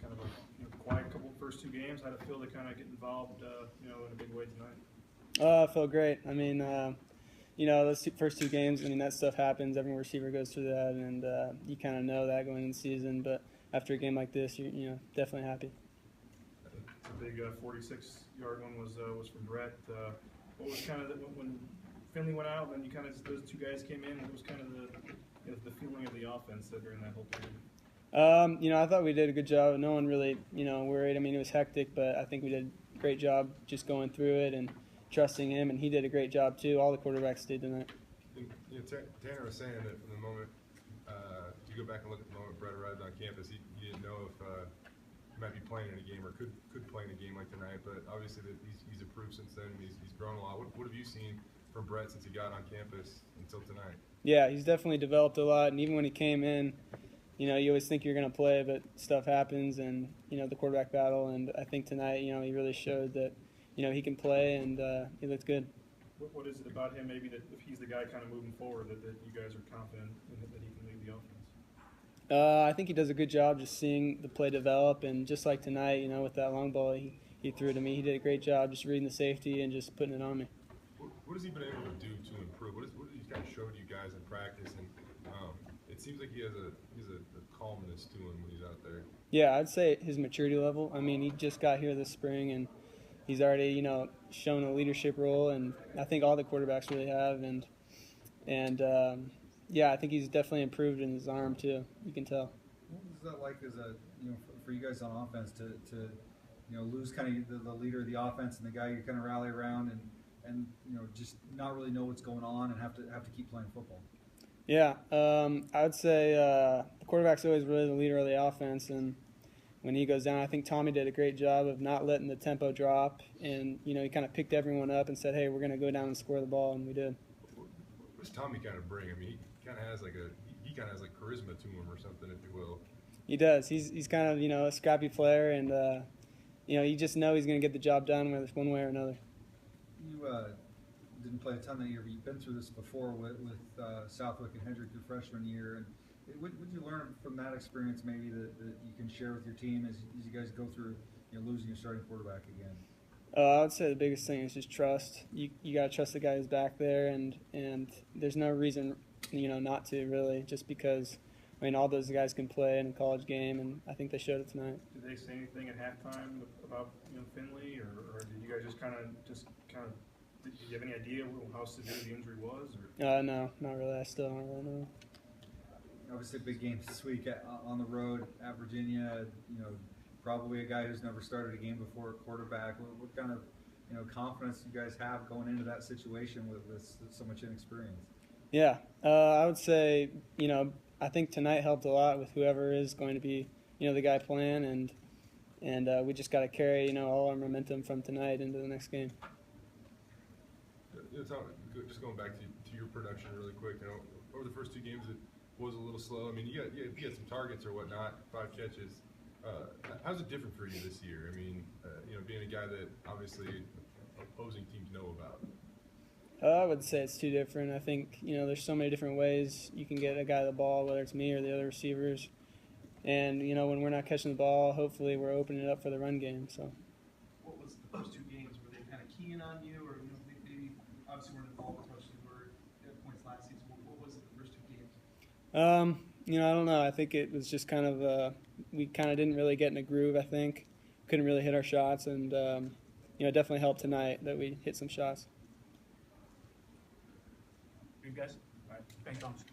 kind of a quiet couple first two games. How'd it feel to kind of get involved, in a big way tonight? It felt great. I mean, those first two games, I mean, that stuff happens. Every receiver goes through that, and you kind of know that going into the season. But after a game like this, you're definitely happy. The big 46-yard one was from Brett. What was kind of when Finley went out, and those two guys came in? What was kind of the feeling of the offense during that whole period? I thought we did a good job. No one really, worried. I mean, it was hectic, but I think we did a great job just going through it and trusting him, and he did a great job too. All the quarterbacks did tonight. Tanner was saying that from the moment, if you go back and look at the moment Brett arrived on campus, he didn't know if he might be playing in a game or could play in a game like tonight. But obviously, he's improved since then. He's grown a lot. What have you seen from Brett since he got on campus until tonight? Yeah, he's definitely developed a lot, and even when he came in, you always think you're going to play, but stuff happens, and the quarterback battle. And I think tonight, he really showed that he can play, and he looked good. What is it about him, maybe, that if he's the guy kind of moving forward, that you guys are confident that he can lead the offense? I think he does a good job just seeing the play develop, and just like tonight, with that long ball he threw to me, he did a great job just reading the safety and just putting it on me. What has he been able to do to improve? What has he kind of showed you guys in practice? And it seems like he has a calmness to him when he's out there. Yeah, I'd say his maturity level. I mean, he just got here this spring, and he's already, shown a leadership role, and I think all the quarterbacks really have. Yeah, I think he's definitely improved in his arm too. You can tell. What was that like as for you guys on offense to lose kind of the leader of the offense and the guy you kind of rally around and just not really know what's going on and have to keep playing football? Yeah, I would say the quarterback's always really the leader of the offense, and when he goes down, I think Tommy did a great job of not letting the tempo drop, and he kind of picked everyone up and said, "Hey, we're going to go down and score the ball," and we did. What does Tommy kind of bring? I mean, he kind of has like charisma to him or something, if you will. He does. He's kind of a scrappy player, and you just know he's going to get the job done, whether it's one way or another. You didn't play a ton that year, but you've been through this before with Southwick and Hendrick your freshman year. And what did you learn from that experience, maybe that you can share with your team as you guys go through losing your starting quarterback again? I would say the biggest thing is just trust. You got to trust the guy who's back there, and there's no reason not to, really, just because all those guys can play in a college game, and I think they showed it tonight. Did they say anything at halftime about Finley, or did you guys just kind of did you have any idea how severe the injury was? Or? No, not really. I still don't really know. Obviously, big games this week on the road at Virginia. Probably a guy who's never started a game before at quarterback. What kind of confidence do you guys have going into that situation with so much inexperience? Yeah, I would say I think tonight helped a lot with whoever is going to be the guy playing, and we just got to carry all our momentum from tonight into the next game. Just going back to your production really quick, over the first two games it was a little slow. I mean, you had some targets or whatnot, 5 catches. How's it different for you this year? I mean, being a guy that obviously opposing teams know about. I would say it's too different. I think there's so many different ways you can get a guy the ball, whether it's me or the other receivers. And when we're not catching the ball, hopefully we're opening it up for the run game. So. What was the first two games? Were they kind of keying on you, or maybe obviously weren't involved as much as we were at points last season? What was it the first two games? I don't know. I think it was just kind of we kind of didn't really get in a groove. I think couldn't really hit our shots, and it definitely helped tonight that we hit some shots. You guys, all right. Thanks, Thomas.